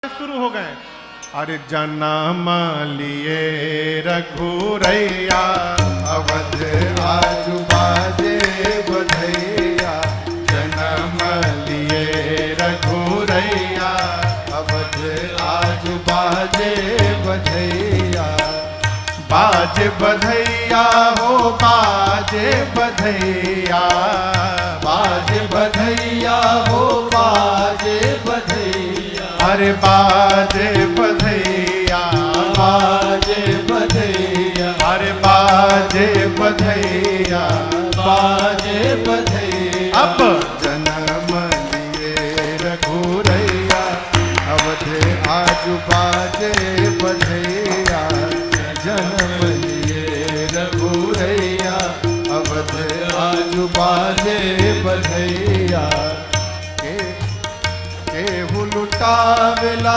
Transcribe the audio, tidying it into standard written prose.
शुरू हो गए। अरे जन्म लिए रघुरैया, अवध आजू बाजे बधैया। जन्म लिए रघुरैया, अवध आजू बाजे बधैया। बाजे बधैया हो बाजे बधैया, बाजे बधैया हो बाजे बधैया। अरे बाजे बधैया, बाजे बधैया। अरे बाजे बधैया, बाजे बधैया। अब जन्म लिए रघुरैया, अवध आजू बाजे बधैया। जन्म लिए रघुरैया, अवध आजू बाजे बधैया। केहू लुटावेला